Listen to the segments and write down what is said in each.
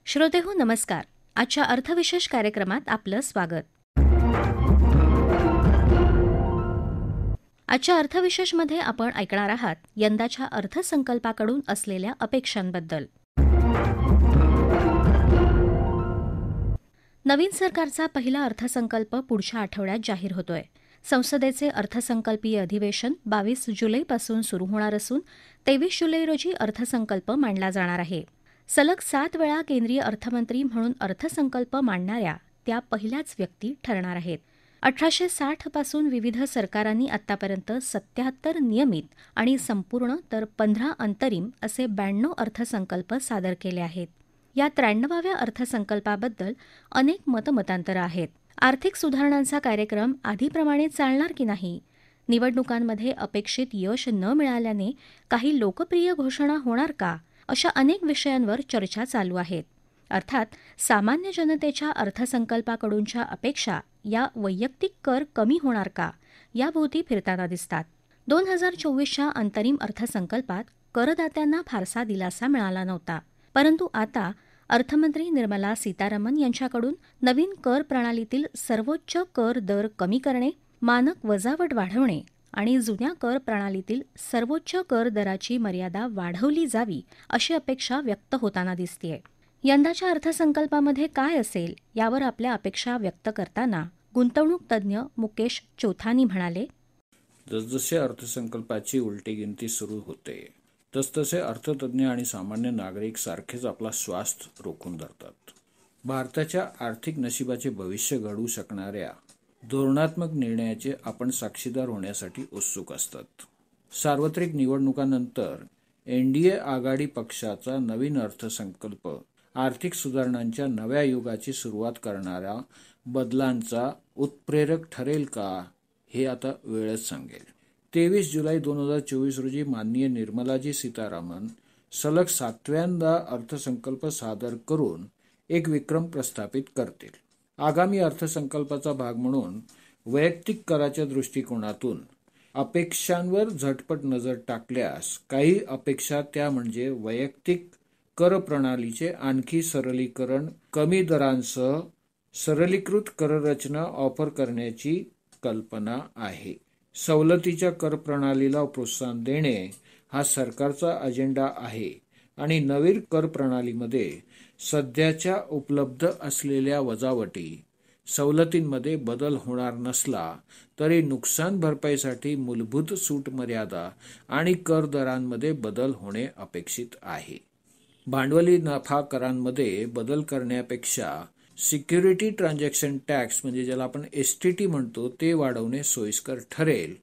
श्रोतेहो नमस्कार. आजच्या अर्थविशेष कार्यक्रमात आपलं स्वागत. आजच्या अर्थविशेषमध्ये आपण ऐकणार आहात यंदाच्या अर्थसंकल्पाकडून असलेल्या अपेक्षांबद्दल. नवीन सरकारचा पहिला अर्थसंकल्प पुढच्या आठवड्यात जाहीर होतोय. संसदेचे अर्थसंकल्पीय अधिवेशन 22 जुलैपासून सुरू होणार असून 23 जुलै रोजी अर्थसंकल्प मांडला जाणार आहे. सलग 7 वेळा केंद्रीय अर्थमंत्री म्हणून अर्थसंकल्प मांडणाऱ्या त्या पहिल्याच व्यक्ती ठरणार आहेत. 1860 पासून विविध सरकारांनी आतापर्यंत 77 नियमित आणि संपूर्ण तर 15 अंतरिम असे 92 अर्थसंकल्प सादर केले आहेत. या 93व्या अर्थसंकल्पाबद्दल अनेक मतमतांतरं आहेत. आर्थिक सुधारणांचा कार्यक्रम आधीप्रमाणे चालणार की नाही? निवडणुकांमध्ये अपेक्षित यश न मिळाल्याने काही लोकप्रिय घोषणा होणार का? अशा अनेक विषयांवर चर्चा चालू आहेत. अर्थात सामान्य जनतेच्या अर्थसंकल्पाकडूनच्या अपेक्षा या वैयक्तिक कर कमी होणार का याभोवती फिरताना दिसतात. 2024च्या अंतरिम अर्थसंकल्पात करदात्यांना फारसा दिलासा मिळाला नव्हता. परंतु आता अर्थमंत्री निर्मला सीतारामन यांच्याकडून नवीन कर प्रणालीतील सर्वोच्च कर दर कमी करणे, मानक वजावट वाढवणे आणि जुन्या कर प्रणालीतील सर्वोच्च कर दराची मर्यादा वाढवली जावी अशी अपेक्षा व्यक्त होताना दिसतेय. यंदाच्या अर्थसंकल्पामध्ये काय असेल यावर आपल्या अपेक्षा व्यक्त करताना गुंतवणूक तज्ज्ञ मुकेश चोथानी म्हणाले, जसजसे अर्थसंकल्पाची उलटी गिनती सुरू होते तसतसे अर्थतज्ज्ञ आणि सामान्य नागरिक सारखेच आपला श्वास रोखून धरतात. भारताच्या आर्थिक नशिबाचे भविष्य घडवू शकणाऱ्या धोरणात्मक निर्णयाचे आपण साक्षीदार होण्यासाठी उत्सुक असतात. सार्वत्रिक निवडणुकांनंतर एनडीए आघाडी पक्षाचा नवीन अर्थसंकल्प आर्थिक सुधारणांच्या नव्या युगाची सुरुवात करणाऱ्या बदलांचा उत्प्रेरक ठरेल का हे आता वेळच सांगेल. 23 जुलै 2024 रोजी माननीय निर्मलाजी सीतारामन सलग 7व्यांदा अर्थसंकल्प सादर करून एक विक्रम प्रस्थापित करतील. आगामी अर्थसंकल्पाचा भाग म्हणून वैयक्तिक कराच्या दृष्टिकोनातून अपेक्षांवर झटपट नजर टाकल्यास काही अपेक्षा त्या म्हणजे वैयक्तिक कर प्रणालीचे आणखी सरलीकरण, कमी दरांसह सरलीकृत कररचना ऑफर करण्याची कल्पना आहे. सवलतीच्या कर प्रणालीला प्रोत्साहन देणे हा सरकारचा अजेंडा आहे आणि नवीन कर प्रणालीमध्ये सध्याच्या उपलब्ध असलेल्या वजावटी सवलतींमध्ये बदल होणार नसला तरी नुकसान भरपाईसाठी मूलभूत सूट मर्यादा आणि कर दरांमध्ये बदल होणे अपेक्षित आहे. भांडवली नफा करांमध्ये बदल करण्यापेक्षा सिक्युरिटी ट्रान्झॅक्शन टॅक्स म्हणजे ज्याला आपण STT म्हणतो ते वाढवणे सोयीस्कर ठरेल.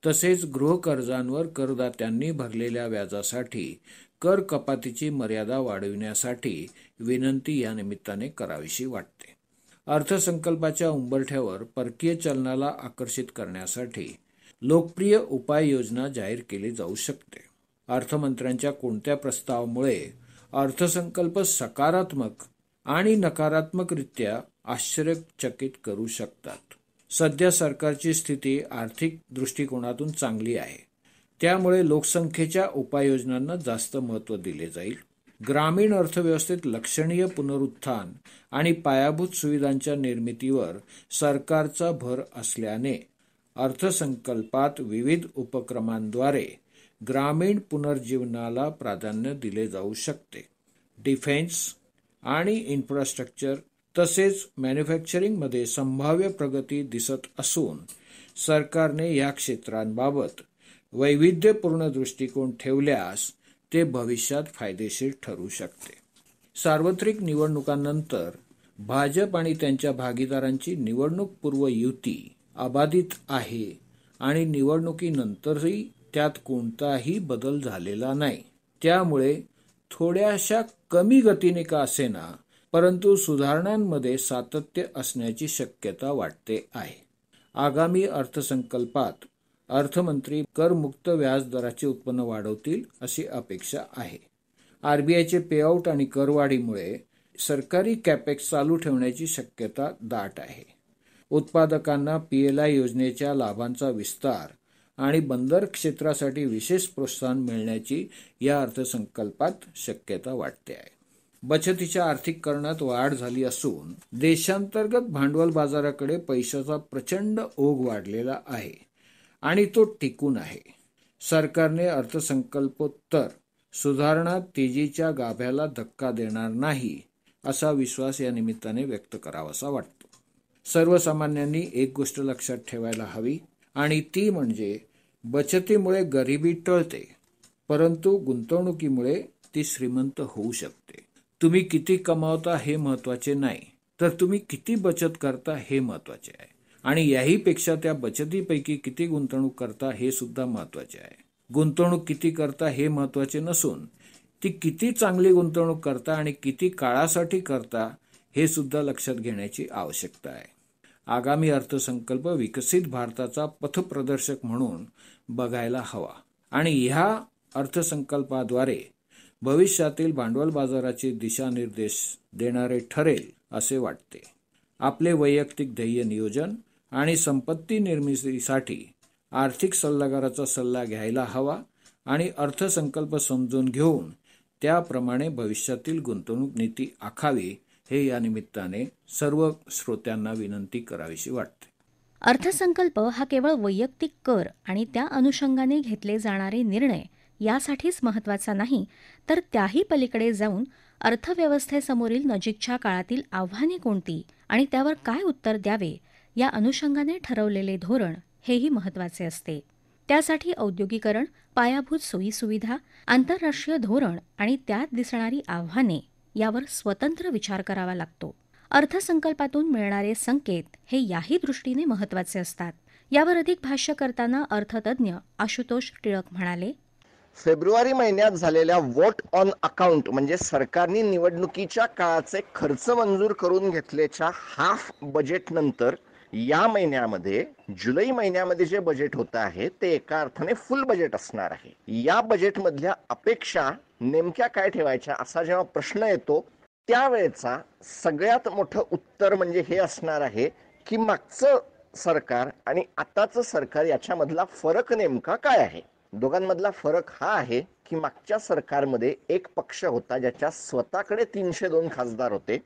तसेच गृहकर्जांवर करदात्यांनी भरलेल्या व्याजासाठी कर कपातीची मर्यादा वाढविण्यासाठी विनंती या निमित्ताने करावीशी वाटते. अर्थसंकल्पाच्या उंबरठ्यावर परकीय चलनाला आकर्षित करण्यासाठी लोकप्रिय उपाययोजना जाहीर केली जाऊ शकते. अर्थमंत्र्यांच्या कोणत्या प्रस्तावामुळे अर्थसंकल्प सकारात्मक आणि नकारात्मकरित्या आश्चर्यचकित करू शकतात. सध्या सरकारची स्थिती आर्थिक दृष्टिकोनातून चांगली आहे, त्यामुळे लोकसंख्येच्या उपाययोजनांना जास्त महत्त्व दिले जाईल. ग्रामीण अर्थव्यवस्थेत लक्षणीय पुनरुत्थान आणि पायाभूत सुविधांच्या निर्मितीवर सरकारचा भर असल्याने अर्थसंकल्पात विविध उपक्रमांद्वारे ग्रामीण पुनर्जीवनाला प्राधान्य दिले जाऊ शकते. डिफेन्स आणि इन्फ्रास्ट्रक्चर तसेच मॅन्युफॅक्चरिंगमध्ये संभाव्य प्रगती दिसत असून सरकारने या क्षेत्रांबाबत वैविध्यपूर्ण दृष्टिकोन ठेवल्यास ते भविष्यात फायदेशीर ठरू शकते. सार्वत्रिक निवडणुकांनंतर भाजप आणि त्यांच्या भागीदारांची निवडणूकपूर्व युती अबाधित आहे आणि निवडणुकीनंतरही त्यात कोणताही बदल झालेला नाही. त्यामुळे थोड्याशा कमी गतीने का असेना परंतु सुधारणांमध्ये सातत्य असण्याची शक्यता वाटते आहे. आगामी अर्थसंकल्पात अर्थमंत्री करमुक्त व्याज दराचे उत्पन्न वाढवतील अशी अपेक्षा आहे. RBIचे पेआउट आणि करवाढीमुळे सरकारी कॅपेक्स चालू ठेवण्याची शक्यता दाट आहे. उत्पादकांना PLI योजनेच्या लाभांचा विस्तार आणि बंदर क्षेत्रासाठी विशेष प्रोत्साहन मिळण्याची या अर्थसंकल्पात शक्यता वाटते आहे. बचतीच्या आर्थिककरणात वाढ झाली असून देशांतर्गत भांडवल बाजाराकडे पैशाचा प्रचंड ओघ वाढलेला आहे आणि तो टिकून आहे. सरकारने अर्थसंकल्पोत्तर सुधारणा तेजीच्या गाभ्याला धक्का देणार नाही असा विश्वास या निमित्ताने व्यक्त करावासा वाटतो. सर्वसामान्यांनी एक गोष्ट लक्षात ठेवायला हवी आणि ती म्हणजे बचतीमुळे गरिबी टळते, परंतु गुंतवणुकीमुळे ती श्रीमंत होऊ शकते. तुम्ही किती कमावता हे महत्त्वाचे नाही, तर तुम्ही किती बचत करता हे महत्त्वाचे आहे आणि याहीपेक्षा त्या बचतीपैकी किती गुंतवणूक करता हे सुद्धा महत्त्वाचे आहे. गुंतवणूक किती करता हे महत्त्वाचे नसून ती किती चांगली गुंतवणूक करता आणि किती काळासाठी करता हे सुद्धा लक्षात घेण्याची आवश्यकता आहे. आगामी अर्थसंकल्प विकसित भारताचा पथप्रदर्शक म्हणून बघायला हवा आणि ह्या अर्थसंकल्पाद्वारे भविष्यातील भांडवल बाजाराचे दिशानिर्देश देणारे ठरेल असे वाटते. आपले वैयक्तिक ध्येय नियोजन आणि संपत्ती निर्मितीसाठी आर्थिक सल्लागाराचा सल्ला घ्यायला हवा आणि अर्थसंकल्प समजून घेऊन त्याप्रमाणे भविष्यातील गुंतवणूक नीती आखावी हे या निमित्ताने सर्व श्रोत्यांना विनंती करावीशी वाटते. अर्थसंकल्प हा केवळ वैयक्तिक कर आणि त्या अनुषंगाने घेतले जाणारे निर्णय यासाठीच महत्त्वाचा नाही, तर त्याही पलीकडे जाऊन अर्थव्यवस्थेसमोरील नजीकच्या काळातील आव्हाने कोणती आणि त्यावर काय उत्तर द्यावे या अनुषंगाने ठरवलेले धोरण हेही महत्त्वाचे असते. त्यासाठी औद्योगिकरण, पायाभूत सोयीसुविधा, आंतरराष्ट्रीय धोरण आणि त्यात दिसणारी आव्हाने यावर स्वतंत्र विचार करावा लागतो. अर्थसंकल्पातून मिळणारे संकेत हे याही दृष्टीने महत्त्वाचे असतात. यावर अधिक भाष्य करताना अर्थतज्ञ आशुतोष टिळक म्हणाले, फेब्रुवारी महिन्यात झालेल्या वोट ऑन अकाउंट म्हणजे सरकारने निवडणुकीच्या काळाचे खर्च मंजूर करून घेतल्याच्या हाफ बजेट नंतर या महिन्यामध्ये जुलै महिन्यामध्ये जे बजेट होत आहे ते एका अर्थाने फुल बजेट असणार आहे. या बजेटमधल्या अपेक्षा नेमक्या काय ठेवायच्या असा जेव्हा प्रश्न येतो त्यावेळेचा सगळ्यात मोठं उत्तर म्हणजे हे असणार आहे की मागचं सरकार आणि आताचं सरकार याच्यामधला फरक नेमका काय आहे. दोघांमधला फरक हा आहे की मागच्या सरकारमध्ये एक पक्ष होता ज्याच्या स्वतःकडे 302 खासदार होते.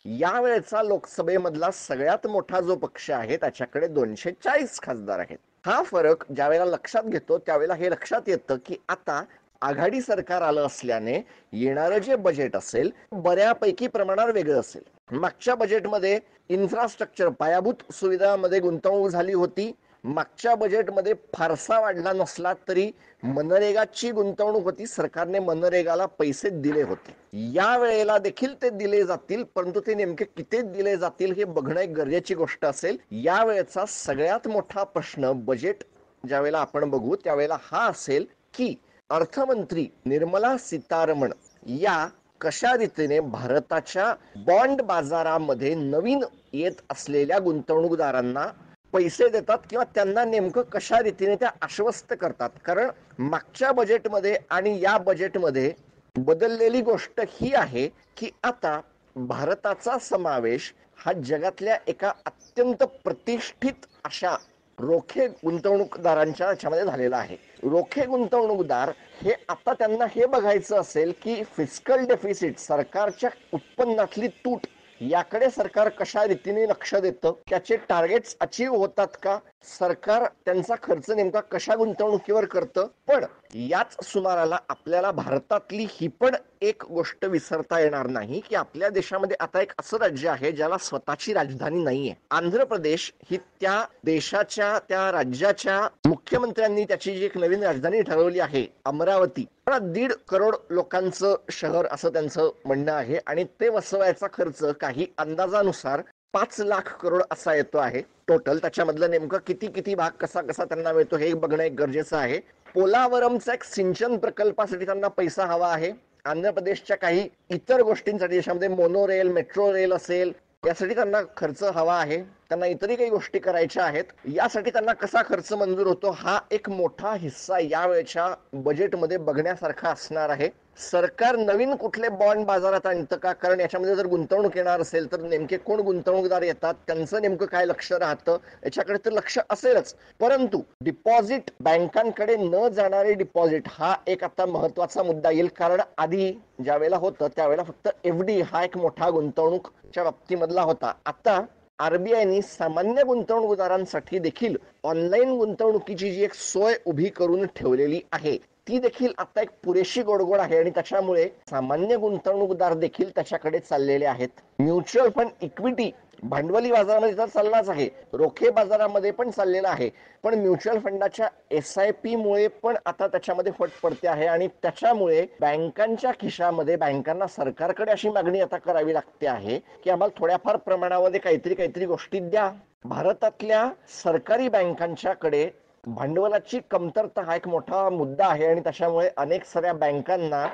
यावेळेचा लोकसभेमधला सगळ्यात मोठा जो पक्ष आहे त्याच्याकडे 240 खासदार आहेत. हा फरक ज्यावेळेला लक्षात घेतो त्यावेळेला हे लक्षात येतं की आता आघाडी सरकार आलं असल्याने येणारं जे बजेट असेल बऱ्यापैकी प्रमाणात वेगळं असेल. मागच्या बजेटमध्ये इन्फ्रास्ट्रक्चर पायाभूत सुविधांमध्ये गुंतवणूक झाली होती. मागच्या बजेटमध्ये फारसा वाढला नसला तरी मनरेगाची गुंतवणूक होती. सरकारने मनरेगाला पैसे दिले होते. या वेळेला देखील ते दिले जातील, परंतु ते नेमके किती दिले जातील हे बघणं एक गरजेची गोष्ट असेल. या वेळेचा सगळ्यात मोठा प्रश्न बजेट ज्यावेळेला आपण बघू त्यावेळेला हा असेल की अर्थमंत्री निर्मला सीतारमण या कशा रीतीने भारताच्या बॉन्ड बाजारामध्ये नवीन येत असलेल्या गुंतवणूकदारांना पैसे देतात किंवा त्यांना नेमकं कशा रीतीने त्या आश्वस्त करतात. कारण मागच्या बजेटमध्ये आणि या बजेटमध्ये बदललेली गोष्ट ही आहे की आता भारताचा समावेश हा जगातल्या एका अत्यंत प्रतिष्ठित अशा रोखे गुंतवणूकदारांच्या याच्यामध्ये झालेला आहे. रोखे गुंतवणूकदार हे आता त्यांना हे बघायचं असेल की फिस्कल डेफिसिट सरकारच्या उत्पन्नातली तूट याकडे सरकार कशा रीतीने लक्ष देतं, त्याचे टार्गेट्स अचीव होतात का, सरकार त्यांचा खर्च नेमका कशा गुंतवणुकीवर करतं. पण याच सुमाराला आपल्याला भारतातली ही पण एक गोष्ट विसरता येणार नाही की आपल्या देशामध्ये आता एक असं राज्य आहे ज्याला स्वतःची राजधानी नाहीये. आंध्र प्रदेश ही त्या देशाच्या त्या राज्याच्या मुख्यमंत्र्यांनी त्याची जी एक नवीन राजधानी ठरवली आहे अमरावती. 1.5 करोड लोकांचं शहर असं त्यांचं म्हणणं आहे आणि ते वसवायचा खर्च काही अंदाजानुसार 5 लाख करोड असा येतो आहे टोटल. त्याच्यामधलं नेमकं किती भाग कसा त्यांना मिळतो हे बघणं एक गरजेचं आहे. पोलावरमचा एक सिंचन प्रकल्पासाठी त्यांना पैसा हवा आहे. आंध्र प्रदेशच्या काही इतर गोष्टींसाठी ज्याच्यामध्ये मोनो रेल, मेट्रो रेल असेल यासाठी त्यांना खर्च हवा आहे. त्यांना इतरही काही गोष्टी करायच्या आहेत, यासाठी त्यांना कसा खर्च मंजूर होतो हा एक मोठा हिस्सा यावेळच्या बजेटमध्ये बघण्यासारखा असणार आहे. सरकार नवीन कुठले बॉन्ड बाजारात आणतं का, कारण याच्यामध्ये जर गुंतवणूक येणार असेल तर नेमके कोण गुंतवणूकदार येतात, त्यांचं नेमकं काय लक्ष राहतं याच्याकडे तर लक्ष असेलच. परंतु डिपॉझिट, बँकांकडे न जाणारे डिपॉझिट हा एक आता महत्वाचा मुद्दा येईल. कारण आधी ज्या वेळेला होतं त्यावेळेला फक्त एफडी हा एक मोठा गुंतवणूकच्या बाबतीमधला होता. आता आरबीआयनी सामान्य गुंतवणूकदारांसाठी देखील ऑनलाईन गुंतवणुकीची जी एक सोय उभी करून ठेवलेली आहे ती देखील आता एक पुरेशी गोडगोड आहे आणि त्याच्यामुळे सामान्य गुंतवणूकदार देखील त्याच्याकडे चाललेले आहेत. म्युच्युअल फंड, इक्विटी भांडवली बाजारामध्ये तर चाललाच आहे, रोखे बाजारामध्ये पण चाललेला आहे, पण म्युच्युअल फंडाच्या SIP मुळे पण आता त्याच्यामध्ये फट पडते आहे आणि त्याच्यामुळे बँकांच्या खिशामध्ये बँकांना सरकारकडे अशी मागणी आता करावी लागते आहे की आम्हाला थोड्याफार प्रमाणामध्ये काहीतरी गोष्टी द्या. भारतातल्या सरकारी बँकांच्याकडे भांडवलाची कमतरता हा एक मोठा मुद्दा आहे आणि त्याच्यामुळे अनेक साऱ्या बँकांना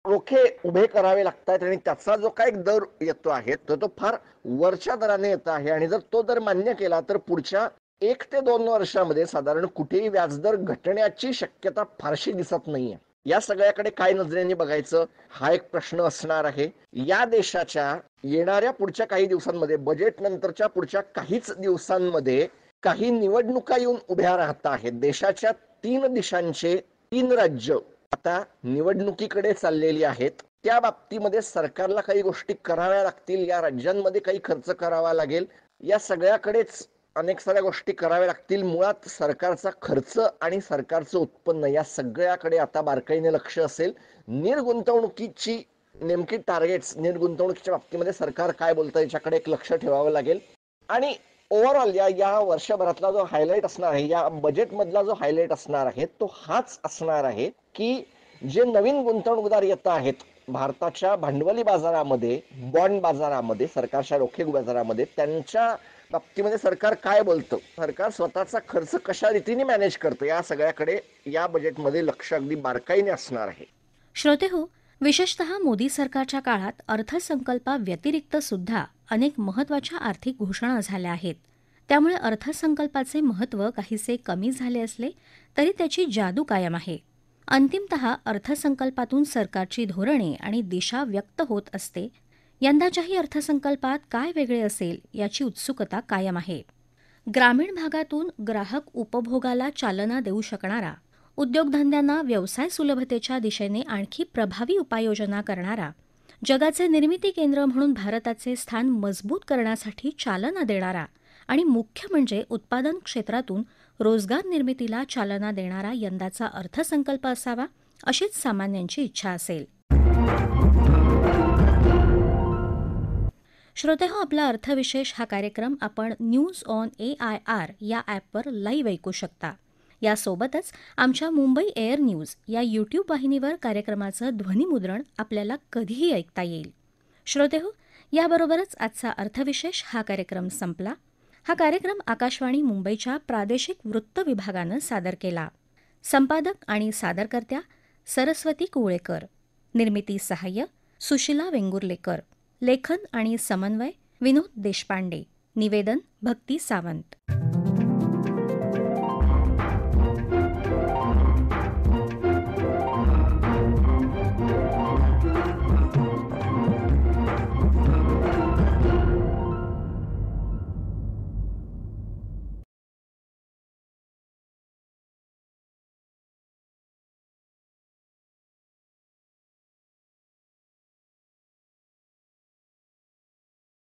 रोखे उभे करावे लागतात आणि त्याचा जो काही दर येतो आहे तो फार वरच्या दराने येत आहे आणि जर तो दर मान्य केला तर पुढच्या 1 ते 2 वर्षामध्ये साधारण कुठेही व्याजदर घटण्याची शक्यता फारशी दिसत नाहीये. या सगळ्याकडे काय नजरेने बघायचं हा एक प्रश्न असणार आहे. या देशाच्या येणाऱ्या पुढच्या काही दिवसांमध्ये, बजेट नंतरच्या पुढच्या काहीच दिवसांमध्ये काही निवडणुका येऊन उभ्या राहत आहेत. देशाच्या 3 दिशांचे 3 राज्य आता निवडणुकीकडे चाललेली आहेत. त्या बाबतीमध्ये सरकारला काही गोष्टी कराव्या लागतील, या राज्यांमध्ये काही खर्च करावा लागेल, या सगळ्याकडेच अनेक साऱ्या गोष्टी कराव्या लागतील. मुळात सरकारचा खर्च आणि सरकारचं उत्पन्न या सगळ्याकडे आता बारकाईने लक्ष असेल. निर्गुंतवणुकीची नेमकी टार्गेट्स, निर्गुंतवणुकीच्या बाबतीमध्ये सरकार काय बोलतं याच्याकडे एक लक्ष ठेवावं लागेल. आणि ओव्हरऑल या वर्षभरातला जो हायलाईट असणार आहे, या बजेटमधला जो हायलाईट असणार आहे तो हाच असणार आहे की जे नवीन गुंतवणूकदार येत आहेत भारताच्या भांडवली बाजारामध्ये, बॉन्ड बाजारामध्ये, सरकारच्या रोखे बाजारामध्ये, त्यांच्या बाबतीमध्ये सरकार काय बोलतं, सरकार स्वतःचा खर्च कशा रीतीने मॅनेज करतं, या सगळ्याकडे या बजेटमध्ये लक्ष अगदी बारकाईने असणार आहे. श्रोतेहो, विशेषतः मोदी सरकारच्या काळात अर्थसंकल्पाव्यतिरिक्त सुद्धा अनेक महत्त्वाच्या आर्थिक घोषणा झाल्या आहेत. त्यामुळे अर्थसंकल्पाचे महत्त्व काहीसे कमी झाले असले तरी त्याची जादू कायम आहे. अंतिमतः अर्थसंकल्पातून सरकारची धोरणे आणि दिशा व्यक्त होत असते. यंदाच्याही अर्थसंकल्पात काय वेगळे असेल याची उत्सुकता कायम आहे. ग्रामीण भागातून ग्राहक उपभोगाला चालना देऊ शकणारा, उद्योगधंद्यांना व्यवसाय सुलभतेच्या दिशेने आणखी प्रभावी उपाययोजना करणारा, जगाचे निर्मिती केंद्र म्हणून भारताचे स्थान मजबूत करण्यासाठी चालना देणारा आणि मुख्य म्हणजे उत्पादन क्षेत्रातून रोजगार निर्मितीला चालना देणारा यंदाचा अर्थसंकल्प असावा, अशीच सामान्यांची इच्छा असेल. श्रोतेहो, आपला अर्थविशेष हा कार्यक्रम आपण न्यूज ऑन AIR या ॲपवर लाईव्ह ऐकू शकता. यासोबतच आमच्या मुंबई एअर न्यूज या यूट्यूब वाहिनीवर कार्यक्रमाचं ध्वनिमुद्रण आपल्याला कधीही ऐकता येईल. श्रोतेहो, याबरोबरच आजचा अर्थविशेष हा कार्यक्रम संपला. हा कार्यक्रम आकाशवाणी मुंबईच्या प्रादेशिक वृत्त विभागानं सादर केला. संपादक आणि सादरकर्त्या सरस्वती कुवळेकर, निर्मिती सहाय्य सुशिला वेंगुर्लेकर, लेखन आणि समन्वय विनोद देशपांडे, निवेदन भक्ती सावंत.